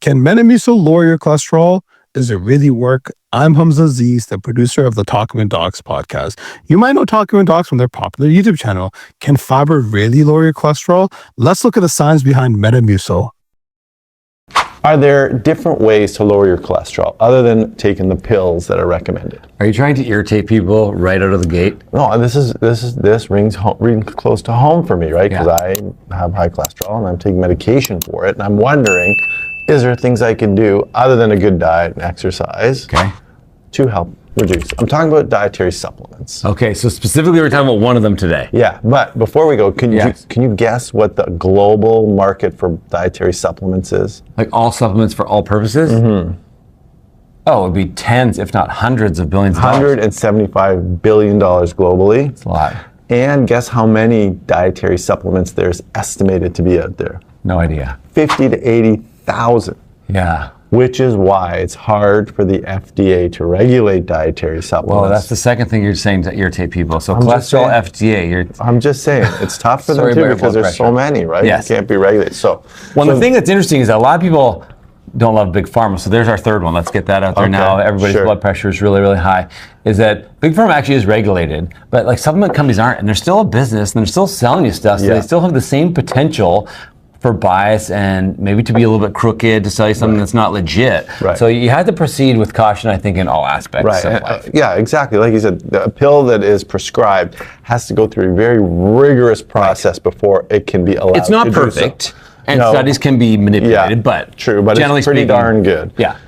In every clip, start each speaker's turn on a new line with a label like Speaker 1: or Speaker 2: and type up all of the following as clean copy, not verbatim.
Speaker 1: Can Metamucil lower your cholesterol? Does it really work? I'm Hamza Aziz, the producer of the Talking with Docs podcast. You might know Talking with Docs from their popular YouTube channel. Can fiber really lower your cholesterol? Let's look at the science behind Metamucil.
Speaker 2: Are there different ways to lower your cholesterol other than taking the pills that are recommended?
Speaker 3: Are you trying to irritate people right out of the gate?
Speaker 2: No, this rings close to home for me, right? Because I have high cholesterol and I'm taking medication for it, and I'm wondering, is there things I can do other than a good diet and exercise to help reduce? I'm talking about dietary supplements.
Speaker 3: Okay, so specifically we're talking about one of them today.
Speaker 2: Yeah, but before we go, can you guess what the global market for dietary supplements is?
Speaker 3: Like all supplements for all purposes? Mm-hmm. Oh, it would be tens, if not hundreds of billions of dollars.
Speaker 2: $175 billion globally.
Speaker 3: That's a lot.
Speaker 2: And guess how many dietary supplements there's estimated to be out there?
Speaker 3: No idea.
Speaker 2: 50 to 80,000.
Speaker 3: Yeah.
Speaker 2: Which is why it's hard for the FDA to regulate dietary supplements.
Speaker 3: Well, that's the second thing you're saying to irritate people. So cholesterol, FDA.
Speaker 2: I'm just saying, it's tough for them too because there's so many, right?
Speaker 3: Yes.
Speaker 2: You can't be regulated.
Speaker 3: The thing that's interesting is that a lot of people don't love big pharma. So there's our third one. Let's get that out there now. Everybody's blood pressure is really, really high. Is that big pharma actually is regulated, but like supplement companies aren't, and they're still a business and they're still selling you stuff. So they still have the same potential for bias and maybe to be a little bit crooked, to sell you something that's not legit. Right. So you have to proceed with caution, I think, in all aspects of life.
Speaker 2: Yeah, exactly. Like you said, a pill that is prescribed has to go through a very rigorous process before it can be allowed.
Speaker 3: It's not perfect, and studies can be manipulated, but
Speaker 2: true, but
Speaker 3: generally
Speaker 2: it's pretty
Speaker 3: speaking,
Speaker 2: darn good.
Speaker 3: Yeah.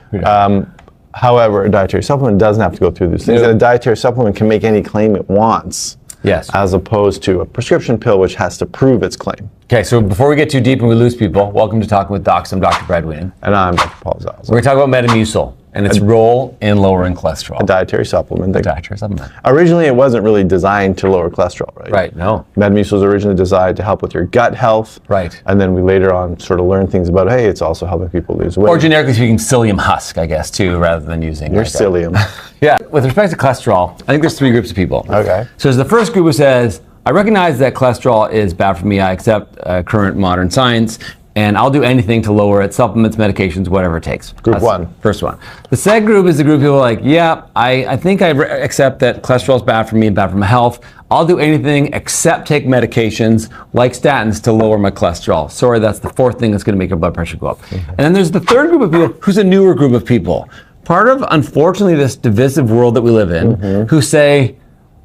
Speaker 2: However, a dietary supplement doesn't have to go through these things. And a dietary supplement can make any claim it wants.
Speaker 3: Yes.
Speaker 2: As opposed to a prescription pill, which has to prove its claim.
Speaker 3: Okay, so before we get too deep and we lose people, welcome to Talking with Docs. I'm Dr. Brad Wheaton.
Speaker 2: And I'm Dr. Paul Zalza.
Speaker 3: We're going to talk about Metamucil and its role in lowering cholesterol.
Speaker 2: A dietary supplement.
Speaker 3: Dietary supplement.
Speaker 2: Originally, it wasn't really designed to lower cholesterol, right?
Speaker 3: Right, no.
Speaker 2: Metamucil was originally designed to help with your gut health.
Speaker 3: Right.
Speaker 2: And then we later on sort of learned things about, hey, it's also helping people lose weight.
Speaker 3: Or generically speaking, Psyllium Husk, I guess, too, rather than using
Speaker 2: your Psyllium.
Speaker 3: Yeah, with respect to cholesterol, I think there's three groups of people.
Speaker 2: Okay.
Speaker 3: So there's the first group who says, I recognize that cholesterol is bad for me. I accept current modern science, and I'll do anything to lower it, supplements, medications, whatever it takes.
Speaker 2: Group one.
Speaker 3: First one. The second group is the group of people like, yeah, I think I accept that cholesterol is bad for me and bad for my health. I'll do anything except take medications like statins to lower my cholesterol. Sorry, that's the fourth thing that's going to make your blood pressure go up. Mm-hmm. And then there's the third group of people who's a newer group of people. Part of, unfortunately, this divisive world that we live in, who say,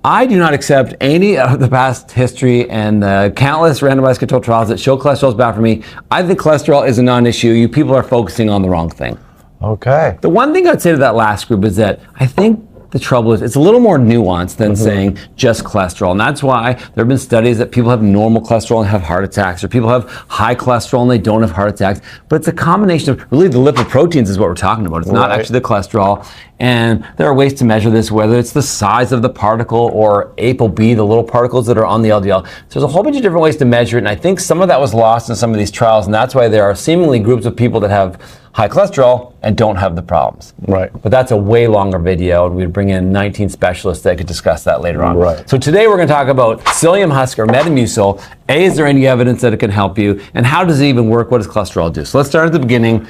Speaker 3: I do not accept any of the past history and the countless randomized controlled trials that show cholesterol is bad for me. I think cholesterol is a non-issue. You people are focusing on the wrong thing.
Speaker 2: Okay.
Speaker 3: The one thing I'd say to that last group is that I think the trouble is it's a little more nuanced than saying just cholesterol. And that's why there have been studies that people have normal cholesterol and have heart attacks, or people have high cholesterol and they don't have heart attacks. But it's a combination of really the lipoproteins is what we're talking about. It's not actually the cholesterol. And there are ways to measure this, whether it's the size of the particle or ApoB, the little particles that are on the LDL. So there's a whole bunch of different ways to measure it. And I think some of that was lost in some of these trials. And that's why there are seemingly groups of people that have high cholesterol and don't have the problems.
Speaker 2: Right.
Speaker 3: But that's a way longer video, and we'd bring in 19 specialists that could discuss that later on.
Speaker 2: Right.
Speaker 3: So today we're going to talk about Psyllium Husk or Metamucil. A, is there any evidence that it can help you? And how does it even work? What does cholesterol do? So let's start at the beginning.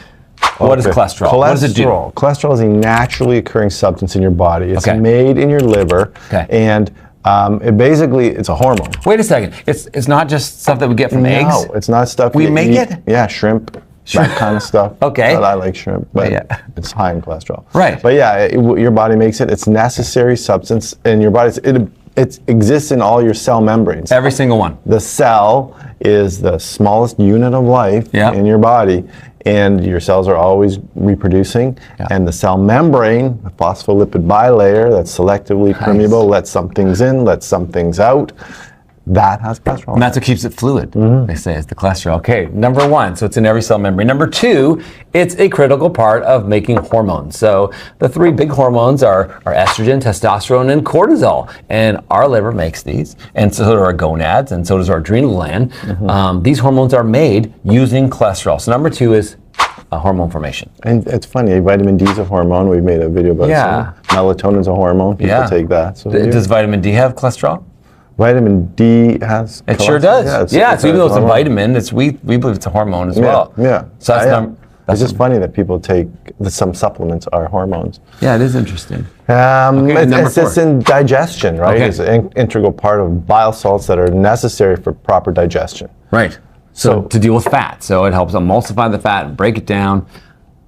Speaker 3: What is cholesterol? What does it do?
Speaker 2: Cholesterol is a naturally occurring substance in your body. It's made in your liver, and it's a hormone.
Speaker 3: Wait a second. It's not just stuff that we get from eggs?
Speaker 2: No, it's not stuff
Speaker 3: we make it?
Speaker 2: Yeah, shrimp. That kind of stuff.
Speaker 3: Okay.
Speaker 2: But I like shrimp, but it's high in cholesterol.
Speaker 3: Right.
Speaker 2: But yeah, your body makes it. It's a necessary substance in your body. It exists in all your cell membranes.
Speaker 3: Every single one.
Speaker 2: The cell is the smallest unit of life in your body, and your cells are always reproducing. And the cell membrane, the phospholipid bilayer that's selectively permeable, lets some things in, lets some things out. That has cholesterol.
Speaker 3: And that's what keeps it fluid, they say, is the cholesterol. Okay, number one, so it's in every cell membrane. Number two, it's a critical part of making hormones. So the three big hormones are estrogen, testosterone, and cortisol. And our liver makes these, and so do our gonads, and so does our adrenal gland. These hormones are made using cholesterol. So number two is hormone formation.
Speaker 2: And it's funny, vitamin D is a hormone. We've made a video about it. Melatonin is a hormone. People take that. So
Speaker 3: does vitamin D have cholesterol?
Speaker 2: Vitamin D has
Speaker 3: It sure does. So even though it's a vitamin, we believe it's a hormone as well.
Speaker 2: Yeah.
Speaker 3: So that's
Speaker 2: It's just funny that people take some supplements are hormones.
Speaker 3: Yeah, it is interesting.
Speaker 2: It's just in digestion, right?
Speaker 3: Okay.
Speaker 2: It's an integral part of bile salts that are necessary for proper digestion.
Speaker 3: Right. So to deal with fat. So it helps emulsify the fat and break it down.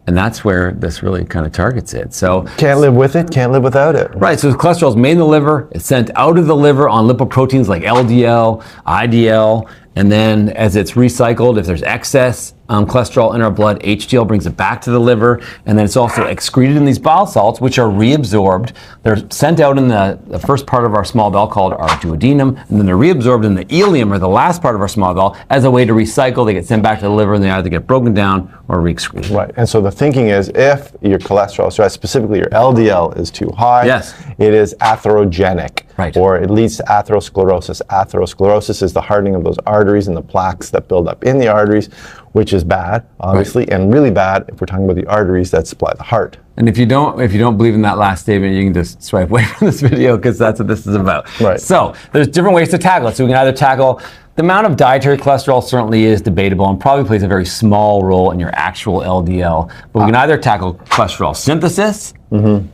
Speaker 3: And that's where this really kind of targets it. So
Speaker 2: can't live with it, can't live without it.
Speaker 3: Right, so the cholesterol is made in the liver, it's sent out of the liver on lipoproteins like LDL, IDL, and then as it's recycled, if there's excess cholesterol in our blood, HDL brings it back to the liver, and then it's also excreted in these bile salts, which are reabsorbed. They're sent out in the first part of our small bowel called our duodenum, and then they're reabsorbed in the ileum, or the last part of our small bowel, as a way to recycle. They get sent back to the liver, and they either get broken down or re-excreted.
Speaker 2: Right, and so the thinking is, if your cholesterol, so specifically your LDL, is too high,
Speaker 3: yes,
Speaker 2: it is atherogenic.
Speaker 3: Right.
Speaker 2: Or it leads to atherosclerosis. Atherosclerosis is the hardening of those arteries and the plaques that build up in the arteries, which is bad, obviously, and really bad if we're talking about the arteries that supply the heart.
Speaker 3: And if you don't believe in that last statement, you can just swipe away from this video, because that's what this is about.
Speaker 2: Right.
Speaker 3: So there's different ways to tackle it. So we can either tackle the amount of dietary cholesterol certainly is debatable and probably plays a very small role in your actual LDL. But we can either tackle cholesterol synthesis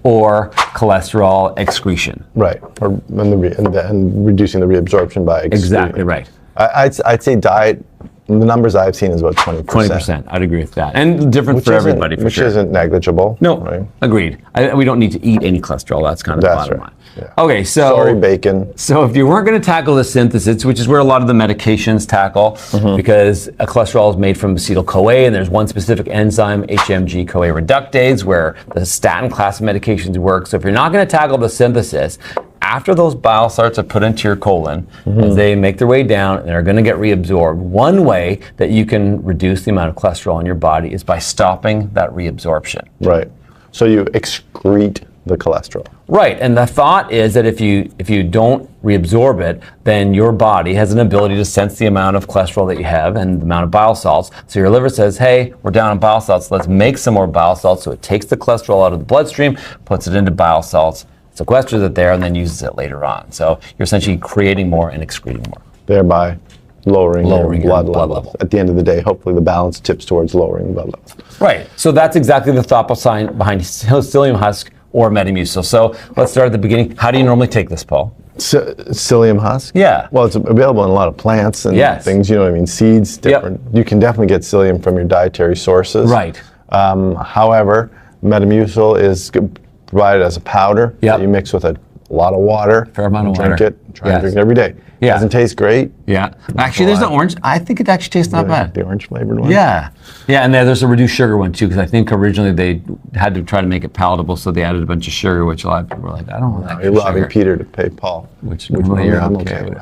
Speaker 3: or cholesterol excretion.
Speaker 2: Right, and reducing the reabsorption by excreting.
Speaker 3: Exactly right.
Speaker 2: I'd say diet. The numbers I've seen is about 20%.
Speaker 3: 20%, I'd agree with that. And different for everybody, for
Speaker 2: which
Speaker 3: sure.
Speaker 2: Which isn't negligible.
Speaker 3: No,
Speaker 2: right?
Speaker 3: Agreed. We don't need to eat any cholesterol. That's kind of the bottom line.
Speaker 2: Yeah.
Speaker 3: Okay, so
Speaker 2: sorry, bacon.
Speaker 3: So if you weren't going to tackle the synthesis, which is where a lot of the medications tackle, because a cholesterol is made from acetyl-CoA, and there's one specific enzyme, HMG-CoA reductase, where the statin class of medications work. So if you're not going to tackle the synthesis, after those bile salts are put into your colon, as they make their way down and are going to get reabsorbed, one way that you can reduce the amount of cholesterol in your body is by stopping that reabsorption.
Speaker 2: Right. So you excrete the cholesterol.
Speaker 3: Right, and the thought is that if you don't reabsorb it, then your body has an ability to sense the amount of cholesterol that you have and the amount of bile salts. So your liver says, hey, we're down on bile salts, let's make some more bile salts. So it takes the cholesterol out of the bloodstream, puts it into bile salts, sequesters it there, and then uses it later on. So you're essentially creating more and excreting more.
Speaker 2: Thereby lowering your blood
Speaker 3: level.
Speaker 2: levels. At the end of the day, hopefully the balance tips towards lowering blood levels.
Speaker 3: Right, so that's exactly the thought behind Psyllium Husk or Metamucil. So let's start at the beginning. How do you normally take this, Paul?
Speaker 2: Psyllium husk?
Speaker 3: Yeah.
Speaker 2: Well, it's available in a lot of plants and things, you know what I mean, seeds, different. Yep. You can definitely get psyllium from your dietary sources.
Speaker 3: Right.
Speaker 2: However, Metamucil is provided as a powder that you mix with a lot of water.
Speaker 3: Fair amount of
Speaker 2: water. Drink it. Try and drink it every day.
Speaker 3: Yeah.
Speaker 2: Doesn't taste great.
Speaker 3: Yeah. Actually, there's the orange. I think it actually tastes not bad.
Speaker 2: The orange flavored one?
Speaker 3: Yeah. Yeah, and there's a reduced sugar one too, because I think originally they had to try to make it palatable, so they added a bunch of sugar, which a lot of people were like, I don't want that.
Speaker 2: You're robbing Peter to pay Paul.
Speaker 3: Which you're okay with.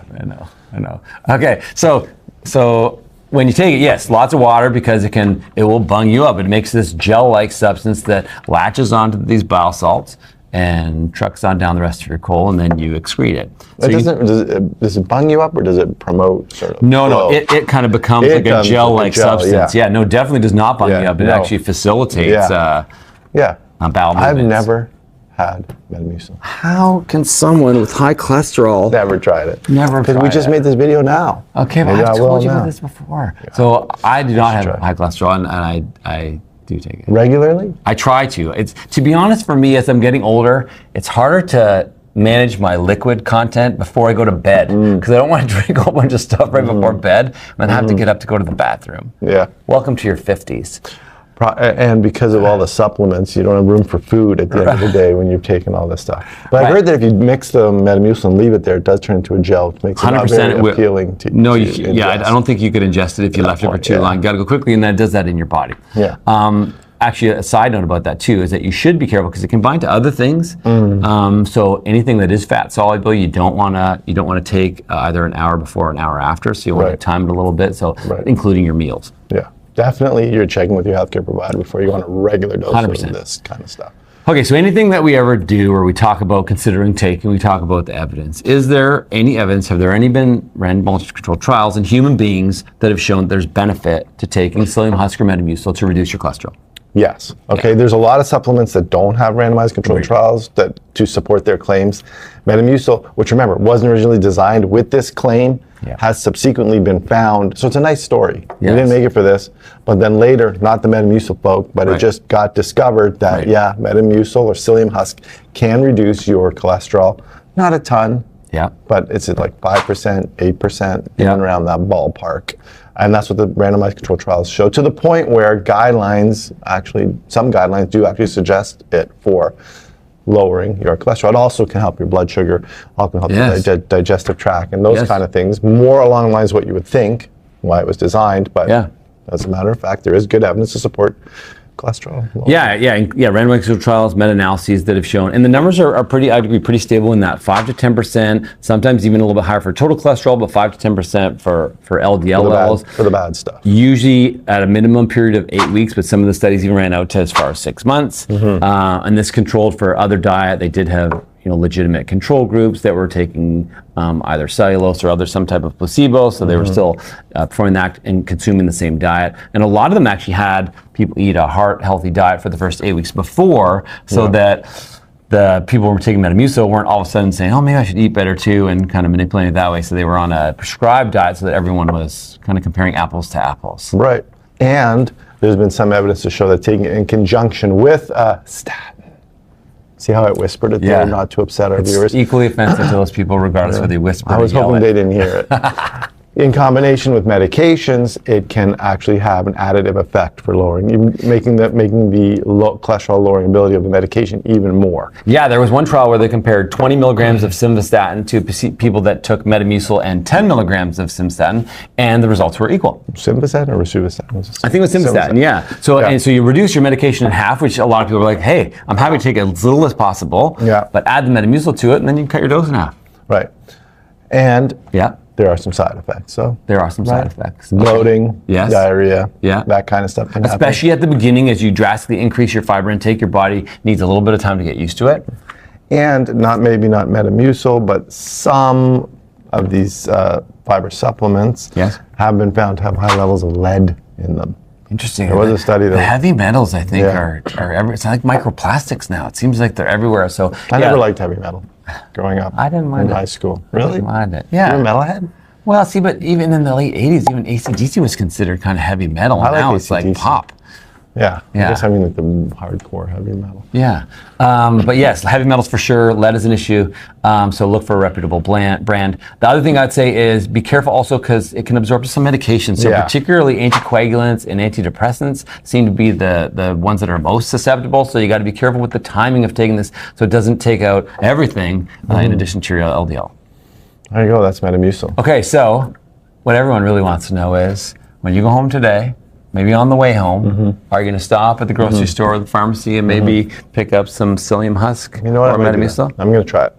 Speaker 3: I know. Okay, so when you take it, yes, lots of water, because it will bung you up. It makes this gel-like substance that latches onto these bile salts and trucks on down the rest of your colon, and then you excrete it. So
Speaker 2: does it bung you up, or does it promote sort of?
Speaker 3: No, it kind of becomes like a gel-like substance. Yeah, no, definitely does not bung you up. It actually facilitates bowel movements.
Speaker 2: I've never had Metamucil.
Speaker 3: How can someone with high cholesterol
Speaker 2: never tried it?
Speaker 3: Never tried it.
Speaker 2: Because we just made this video now.
Speaker 3: Okay, but I've told you about this before. Yeah. So I do not have high cholesterol, and I do take it
Speaker 2: regularly.
Speaker 3: I try to. It's, to be honest, for me, as I'm getting older, it's harder to manage my liquid content before I go to bed, because I don't want to drink a whole bunch of stuff right before bed and then have to get up to go to the bathroom.
Speaker 2: Yeah.
Speaker 3: Welcome to your 50s.
Speaker 2: And because of all the supplements, you don't have room for food at the end of the day when you've taken all this stuff. But I've heard that if you mix the Metamucil and leave it there, it does turn into a gel, which makes it not very appealing to ingest.
Speaker 3: I don't think you could ingest it if you left it for too long. You got to go quickly, and that does that in your body.
Speaker 2: Yeah.
Speaker 3: Actually, a side note about that too is that you should be careful, because it can bind to other things. So anything that is fat soluble, you don't want to take either an hour before or an hour after. So you want to time it a little bit. So including your meals.
Speaker 2: Yeah. Definitely, you're checking with your healthcare provider before you go on a regular dose 100%. Of this kind of stuff.
Speaker 3: Okay, so anything that we ever do or we talk about considering taking, we talk about the evidence. Is there any evidence, have there been randomized controlled trials in human beings that have shown there's benefit to taking Psyllium Husk or Metamucil to reduce your cholesterol?
Speaker 2: Yes. Okay, there's a lot of supplements that don't have randomized controlled trials to support their claims. Metamucil, which remember, wasn't originally designed with this claim, has subsequently been found. So it's a nice story.
Speaker 3: Yes.
Speaker 2: We didn't make it for this, but then later, not the Metamucil folk, but it just got discovered that, Metamucil or Psyllium husk can reduce your cholesterol. Not a ton, but it's at like 5%, 8%, even around that ballpark. And that's what the randomized controlled trials show, to the point where guidelines, actually, some guidelines do actually suggest it for lowering your cholesterol. It also can help your blood sugar, also can help your digestive tract, and those kind of things, more along the lines of what you would think, why it was designed, but as a matter of fact, there is good evidence to support cholesterol.
Speaker 3: Randomized controlled trials, meta-analyses that have shown, and the numbers are pretty, I'd agree, pretty stable in that 5 to 10%, sometimes even a little bit higher for total cholesterol, but 5 to 10% for LDL levels.
Speaker 2: For the bad stuff.
Speaker 3: Usually at a minimum period of 8 weeks, but some of the studies even ran out to as far as 6 months. And this controlled for other diet. They did have legitimate control groups that were taking either cellulose or some type of placebo, so they were still performing that and consuming the same diet. And a lot of them actually had people eat a heart-healthy diet for the first 8 weeks before, so that the people who were taking Metamucil weren't all of a sudden saying, oh, maybe I should eat better too, and kind of manipulating it that way. So they were on a prescribed diet so that everyone was kind of comparing apples to apples.
Speaker 2: Right. And there's been some evidence to show that taking it in conjunction with a statin. See how I whispered it there, not to upset our viewers?
Speaker 3: It's equally offensive to those people, regardless whether they whisper or
Speaker 2: I was
Speaker 3: yell
Speaker 2: hoping
Speaker 3: it.
Speaker 2: they didn't hear it. In combination with medications, it can actually have an additive effect for lowering, even making the cholesterol lowering ability of the medication even more.
Speaker 3: Yeah, there was one trial where they compared 20 milligrams of simvastatin to people that took Metamucil and 10 milligrams of simvastatin, and the results were equal.
Speaker 2: Simvastatin or rosuvastatin?
Speaker 3: I think it was simvastatin, yeah. So and so you reduce your medication in half, which a lot of people are like, hey, I'm happy to take as little as possible, but add the Metamucil to it, and then you cut your dose in half.
Speaker 2: Right. And there are some side effects. So
Speaker 3: there are some side effects.
Speaker 2: Bloating, diarrhea, that kind of stuff can happen.
Speaker 3: Especially at the beginning, as you drastically increase your fiber intake, your body needs a little bit of time to get used to it.
Speaker 2: And maybe not Metamucil, but some of these fiber supplements have been found to have high levels of lead in them.
Speaker 3: Interesting.
Speaker 2: There was a study that
Speaker 3: the heavy metals, I think, are it's like microplastics now. It seems like they're everywhere. So
Speaker 2: I never liked heavy metal growing up.
Speaker 3: I didn't mind
Speaker 2: in high school. Really?
Speaker 3: I didn't mind it. Yeah.
Speaker 2: You're a metalhead?
Speaker 3: Well, see, but even in the late 80s, even AC/DC was considered kind of heavy metal. And now it's like pop.
Speaker 2: Yeah. I guess I mean like the hardcore heavy metal.
Speaker 3: Yeah. But yes, heavy metals for sure. Lead is an issue. So look for a reputable brand. The other thing I'd say is be careful also because it can absorb some medications. So particularly anticoagulants and antidepressants seem to be the ones that are most susceptible. So you got to be careful with the timing of taking this so it doesn't take out everything in addition to your LDL.
Speaker 2: There you go. That's Metamucil.
Speaker 3: Okay, so what everyone really wants to know is when you go home today, maybe on the way home, are you going to stop at the grocery store or the pharmacy and maybe pick up some Psyllium husk
Speaker 2: or
Speaker 3: Metamucil?
Speaker 2: I'm going to try it.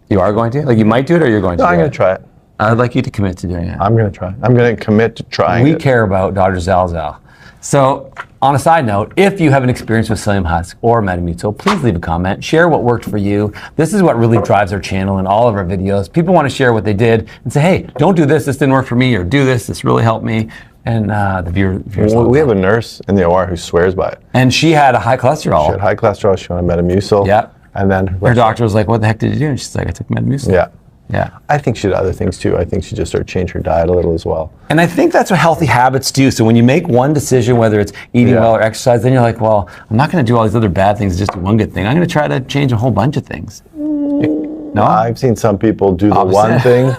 Speaker 3: You are going to? Like you might do it or you're going to?
Speaker 2: No, I'm going to try it.
Speaker 3: I'd like you to commit to doing it.
Speaker 2: I'm going to try. I'm going to commit to trying it.
Speaker 3: We care about Dr. Zalzal. So on a side note, if you have an experience with Psyllium husk or Metamucil, please leave a comment. Share what worked for you. This is what really drives our channel and all of our videos. People want to share what they did and say, hey, don't do this. This didn't work for me, or do this. This really helped me. And the viewers.
Speaker 2: We have a nurse in the OR who swears by it.
Speaker 3: And she had a high cholesterol.
Speaker 2: She had high cholesterol. She wanted Metamucil.
Speaker 3: Yeah.
Speaker 2: And then
Speaker 3: her doctor was like, what the heck did you do? And she's like, I took Metamucil.
Speaker 2: Yeah.
Speaker 3: Yeah.
Speaker 2: I think she did other things too. I think she just started to change her diet a little as well.
Speaker 3: And I think that's what healthy habits do. So when you make one decision, whether it's eating well or exercise, then you're like, well, I'm not going to do all these other bad things, just do one good thing. I'm going to try to change a whole bunch of things. No?
Speaker 2: I've seen some people do the one thing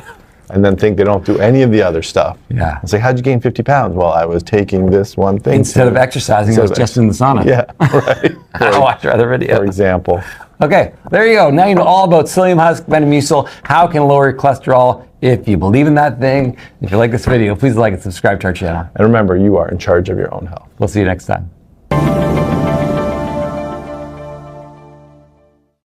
Speaker 2: and then think they don't do any of the other stuff.
Speaker 3: Yeah.
Speaker 2: It's like, how'd you gain 50 pounds? Well, I was taking this one thing.
Speaker 3: Instead of exercising, I was just in the sauna.
Speaker 2: Yeah, right.
Speaker 3: I watched your other video.
Speaker 2: For example.
Speaker 3: Okay, there you go. Now you know all about Psyllium husk, Metamucil, how it can lower your cholesterol if you believe in that thing. If you like this video, please like and subscribe to our channel.
Speaker 2: And remember, you are in charge of your own health.
Speaker 3: We'll see you next time.